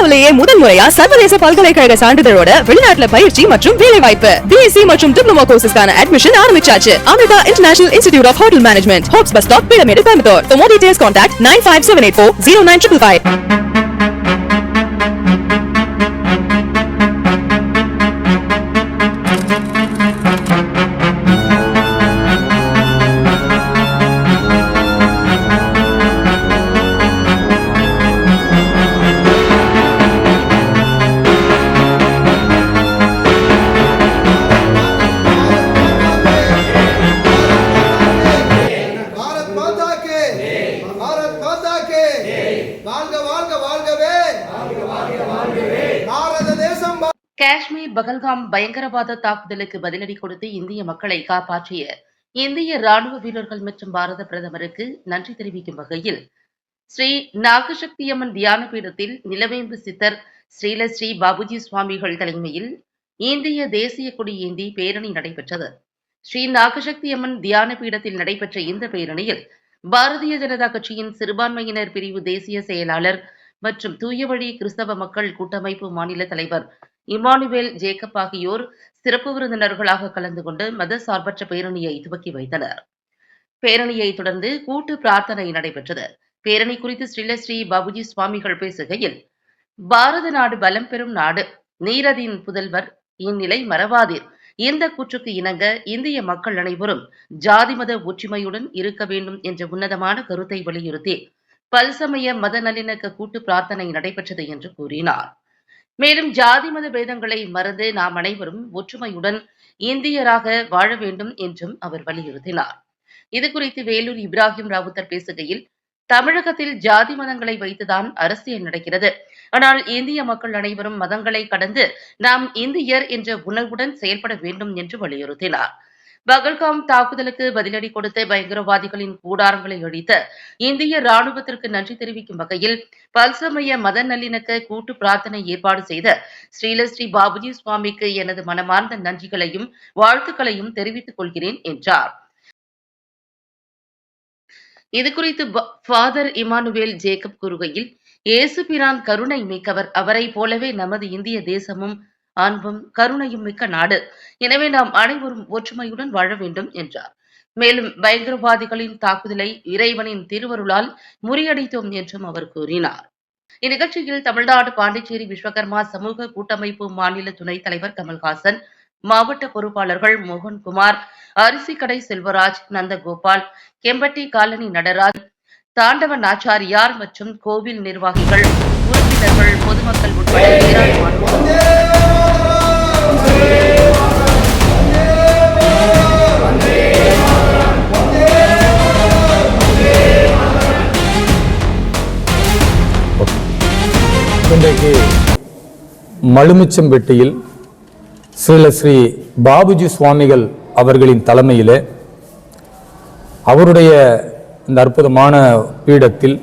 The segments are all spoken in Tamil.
இந்தியாவிலேயே முதல் முறையா சர்வதேச பல்கலைக்கழக சான்றிதழோட வெளிநாட்டுல பயிற்சி மற்றும் வேலை வாய்ப்பு பிஎஸ்சி மற்றும் டிப்ளமோ கோர்சஸ்க்கான அட்மிஷன் ஆரம்பிச்சாச்சு. Amrita international institute of hotel management, Hopes bus stop, pyramid, Coimbatore. For more details contact 95784 09555. Kashmir Pahalgam பயங்கரவாத தாக்குதலுக்கு பதிலடி கொடுத்து இந்திய மக்களை காப்பாற்றிய இந்திய ராணுவ வீரர்கள் மற்றும் பாரத பிரதமருக்கு நன்றி தெரிவிக்கும் வகையில் ஸ்ரீ நாகசக்தியம்மன் தியான பீடத்தில் நிலவேம்பு சித்தர் ஸ்ரீலஸ்ரீ பாபுஜி சுவாமிகள் தலைமையில் இந்திய தேசிய கொடி ஏந்தி பேரணி நடைபெற்றது. ஸ்ரீ நாகசக்தியம்மன் தியான பீடத்தில் நடைபெற்ற இந்த பேரணியில் பாரதிய ஜனதா கட்சியின் சிறுபான்மையினர் பிரிவு தேசிய செயலாளர் மற்றும் தூயவழி கிறிஸ்தவ மக்கள் கூட்டமைப்பு மாநில தலைவர் இமானுவேல் ஜேக்கப் ஆகியோர் சிறப்பு விருந்தினர்களாக கலந்து கொண்டு மத சார்பற்ற பேரணியை துவக்கி வைத்தனர். பேரணியை தொடர்ந்து கூட்டு பிரார்த்தனை நடைபெற்றது. பேரணி குறித்து ஸ்ரீலஸ்ரீ பாபுஜி சுவாமிகள் பேசுகையில், பாரத நாடு பலம் பெறும் நாடு, நீரதின் புதல்வர், இந்நிலை மறவாதீர். இந்த கூற்றுக்கு இணங்க இந்திய மக்கள் அனைவரும் ஜாதி மத ஒற்றுமையுடன் இருக்க வேண்டும் என்ற உன்னதமான கருத்தை வலியுறுத்தி பல்சமய மத நல்லிணக்க கூட்டு பிரார்த்தனை நடைபெற்றது என்று கூறினார். மேலும் ஜாதி மத பேதங்களை மறந்து நாம் அனைவரும் ஒற்றுமையுடன் இந்தியராக வாழ வேண்டும் என்றும் அவர் வலியுறுத்தினார். இதுகுறித்து வேலூர் இப்ராஹிம் ராவுத்தர் பேசுகையில், தமிழகத்தில் ஜாதி மதங்களை வைத்துதான் அரசியல் நடக்கிறது. ஆனால் இந்திய மக்கள் அனைவரும் மதங்களை கடந்து நாம் இந்தியர் என்ற உணர்வுடன் செயல்பட வேண்டும் என்று வலியுறுத்தினார். பகல்காம் தாக்குதலுக்கு பதிலடி கொடுத்த பயங்கரவாதிகளின் கூடாரங்களை அழித்த இந்திய ராணுவத்திற்கு நன்றி தெரிவிக்கும் வகையில் பல்சமய மத நல்லிணக்க கூட்டு பிரார்த்தனை ஏற்பாடு செய்த ஸ்ரீலஸ்ரீ பாபுஜி சுவாமிக்கு எனது மனமார்ந்த நன்றிகளையும் வாழ்த்துக்களையும் தெரிவித்துக் கொள்கிறேன் என்றார். இதுகுறித்து ஃபாதர் இமானுவேல் ஜேக்கப் கூறுகையில், இயேசு பிரான் கருணை மிக்கவர். அவரை போலவே நமது இந்திய தேசமும் அன்பும் கருணையும் மிக்க நாடு. எனவே நாம் அனைவரும் ஒற்றுமையுடன் வாழ வேண்டும் என்றார். மேலும் பயங்கரவாதிகளின் தாக்குதலை இறைவனின் திருவருளால் முறியடித்தோம் என்றும் அவர் கூறினார். இந்நிகழ்ச்சியில் தமிழ்நாடு பாண்டிச்சேரி விஸ்வகர்மா சமூக கூட்டமைப்பு மாநில துணைத் தலைவர் கமல்ஹாசன், மாவட்ட பொறுப்பாளர்கள் மோகன்குமார், அரிசிக்கடை செல்வராஜ், நந்தகோபால், கெம்பட்டி காலனி நடராஜ், தாண்டவன் ஆச்சாரியார் மற்றும் கோவில் நிர்வாகிகள், உறுப்பினர்கள், பொதுமக்கள் உட்பட ஏராளமானோர் இன்றைக்கு மலுமிச்சம்பட்டியில் ஸ்ரீ பாபுஜி சுவாமிகள் அவர்களின் தலைமையில் அவருடைய இந்த அற்புதமான பீடத்தில்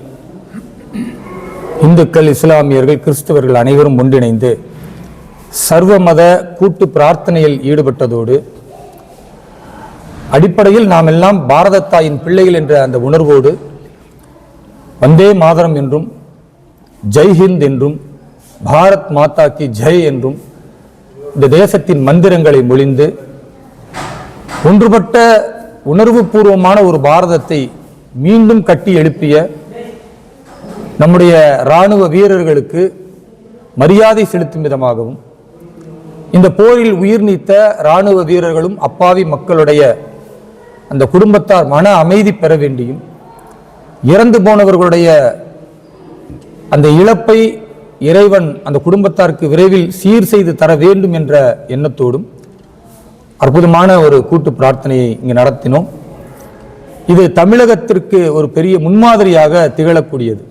இந்துக்கள், இஸ்லாமியர்கள், கிறிஸ்தவர்கள் அனைவரும் ஒன்றிணைந்து சர்வமத கூட்டு பிரார்த்தனையில் ஈடுபட்டதோடு அடிப்படையில் நாம் எல்லாம் பாரத தாயின் பிள்ளைகள் என்ற அந்த உணர்வோடு வந்தே மாதரம் என்றும், ஜெய்ஹிந்த் என்றும், பாரத் மாதா கி ஜெய் என்றும் இந்த தேசத்தின் மந்திரங்களை மொழிந்து ஒன்றுபட்ட உணர்வு பூர்வமான ஒரு பாரதத்தை மீண்டும் கட்டி எழுப்பிய நம்முடைய இராணுவ வீரர்களுக்கு மரியாதை செலுத்தும் விதமாகவும், இந்த போரில் உயிர் நீத்த இராணுவ வீரர்களும் அப்பாவி மக்களுடைய அந்த குடும்பத்தார் மன அமைதி பெற வேண்டியும், இறந்து போனவர்களுடைய அந்த இழப்பை இறைவன் அந்த குடும்பத்தாருக்கு விரைவில் சீர் செய்து தர வேண்டும் என்ற எண்ணத்தோடும் அற்புதமான ஒரு கூட்டு பிரார்த்தனையை இங்கு நடத்தினோம். இது தமிழகத்திற்கு ஒரு பெரிய முன்மாதிரியாக திகழக்கூடியது.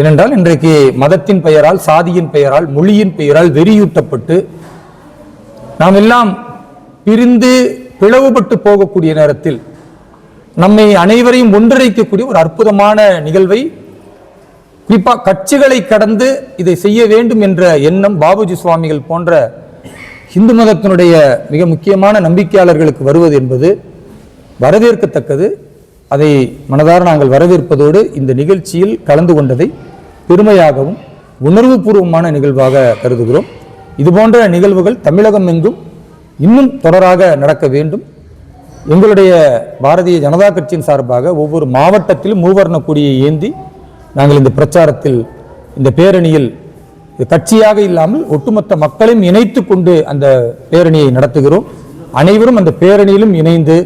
ஏனென்றால் இன்றைக்கு மதத்தின் பெயரால், சாதியின் பெயரால், மொழியின் பெயரால் வெறியூட்டப்பட்டு நாம் எல்லாம் பிரிந்து பிளவுபட்டு போகக்கூடிய நேரத்தில் நம்மை அனைவரையும் ஒன்றிணைக்கக்கூடிய ஒரு அற்புதமான நிகழ்வை, குறிப்பாக கட்சிகளை கடந்து இதை செய்ய வேண்டும் என்ற எண்ணம் பாபுஜி சுவாமிகள் போன்ற இந்து மதத்தினுடைய மிக முக்கியமான நம்பிக்கையாளர்களுக்கு வருவது என்பது வரவேற்கத்தக்கது. அதை மனதார நாங்கள் வரவேற்பதோடு இந்த நிகழ்ச்சியில் கலந்து கொண்டதை பெருமையாகவும் உணர்வுபூர்வமான நிகழ்வாக கருதுகிறோம். இதுபோன்ற நிகழ்வுகள் தமிழகம் எங்கும் இன்னும் தொடராக நடக்க வேண்டும். எங்களுடைய பாரதிய ஜனதா கட்சியின் சார்பாக ஒவ்வொரு மாவட்டத்திலும் மூவர்ண கொடியை ஏந்தி நாங்கள் இந்த பிரச்சாரத்தில், இந்த பேரணியில் கட்சியாக இல்லாமல் ஒட்டுமொத்த மக்களையும் இணைத்து கொண்டு அந்த பேரணியை நடத்துகிறோம். அனைவரும் அந்த பேரணியிலும் இணைந்து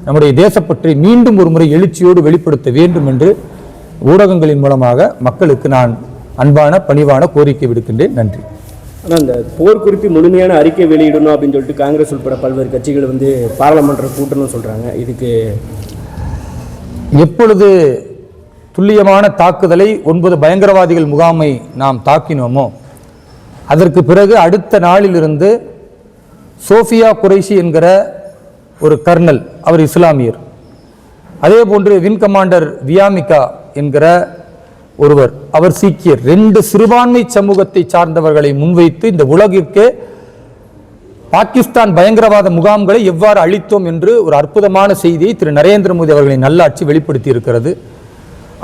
நம்முடைய தேசப்பற்றை மீண்டும் ஒரு முறை எழுச்சியோடு வெளிப்படுத்த வேண்டும் என்று ஊடகங்களின் மூலமாக மக்களுக்கு நான் அன்பான பணிவான கோரிக்கை விடுக்கின்றேன். நன்றி. ஆனால் அந்த போர் குறித்து முழுமையான அறிக்கை வெளியிடணும் அப்படின்னு சொல்லிட்டு காங்கிரஸ் உட்பட பல்வேறு கட்சிகள் பாராளுமன்ற கூட்டணும்னு சொல்கிறாங்க. இதுக்கு எப்பொழுது துல்லியமான தாக்குதலை 9 பயங்கரவாதிகள் முகாமை நாம் தாக்கினோமோ அதற்கு பிறகு அடுத்த நாளிலிருந்து சோஃபியா குரைஷி என்கிற ஒரு கர்னல், அவர் இஸ்லாமியர், அதே போன்று வின் கமாண்டர் வியாமிகா என்கிற ஒருவர், அவர் சீக்கியர், 2 சிறுபான்மை சமூகத்தை சார்ந்தவர்களை முன்வைத்து இந்த உலகிற்கு பாகிஸ்தான் பயங்கரவாத முகாம்களை எவ்வாறு அளித்தோம் என்று ஒரு அற்புதமான செய்தியை திரு நரேந்திர மோடி அவர்களின் நல்லாட்சி வெளிப்படுத்தி இருக்கிறது.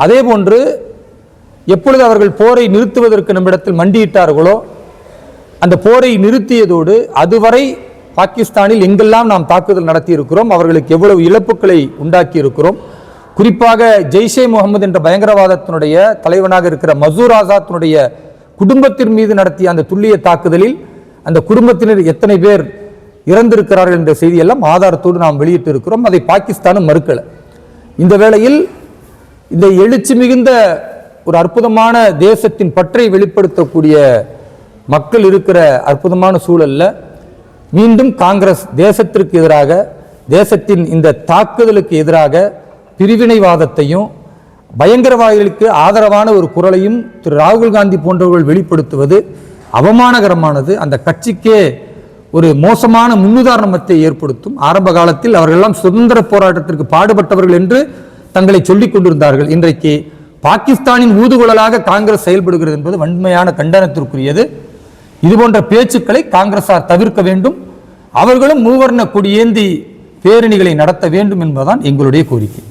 அதே போன்று எப்பொழுது அவர்கள் போரை நிறுத்துவதற்கு நம்மிடத்தில் மண்டியிட்டார்களோ அந்த போரை நிறுத்தியதோடு அதுவரை பாகிஸ்தானில் எங்கெல்லாம் நாம் தாக்குதல் நடத்தி இருக்கிறோம், அவர்களுக்கு எவ்வளவு இழப்புகளை உண்டாக்கி இருக்கிறோம். குறிப்பாக ஜெய்ஷே முகமது என்ற பயங்கரவாதத்தினுடைய தலைவனாக இருக்கிற மசூர் ஆசாத்தினுடைய குடும்பத்தின் மீது நடத்திய அந்த துல்லிய தாக்குதலில் அந்த குடும்பத்தினர் எத்தனை பேர் இறந்திருக்கிறார்கள் என்ற செய்தியெல்லாம் ஆதாரத்தோடு நாம் வெளியிட்டு இருக்கிறோம். அதை பாகிஸ்தானும் மறுக்கல. இந்த வேளையில் இந்த எழுச்சி மிகுந்த ஒரு அற்புதமான தேசத்தின் பற்றை வெளிப்படுத்தக்கூடிய மக்கள் இருக்கிற அற்புதமான சூழல்ல மீண்டும் காங்கிரஸ் தேசத்திற்கு எதிராக, தேசத்தின் இந்த தாக்குதலுக்கு எதிராக பிரிவினைவாதத்தையும் பயங்கரவாதிகளுக்கு ஆதரவான ஒரு குரலையும் திரு ராகுல் காந்தி போன்றவர்கள் வெளிப்படுத்துவது அவமானகரமானது. அந்த கட்சிக்கே ஒரு மோசமான முன்னுதாரணத்தை ஏற்படுத்தும். ஆரம்ப காலத்தில் அவர்களெல்லாம் சுதந்திர போராட்டத்திற்கு பாடுபட்டவர்கள் என்று தங்களை சொல்லிக் கொண்டிருந்தார்கள். இன்றைக்கு பாகிஸ்தானின் ஊதுகுழலாக காங்கிரஸ் செயல்படுகிறது என்பது வன்மையான கண்டனத்திற்குரியது. இதுபோன்ற பேச்சுக்களை காங்கிரசார் தவிர்க்க வேண்டும். அவர்களும் மூவர்ண கொடியேந்தி பேரணிகளை நடத்த வேண்டும் என்பதுதான் எங்களுடைய கோரிக்கை.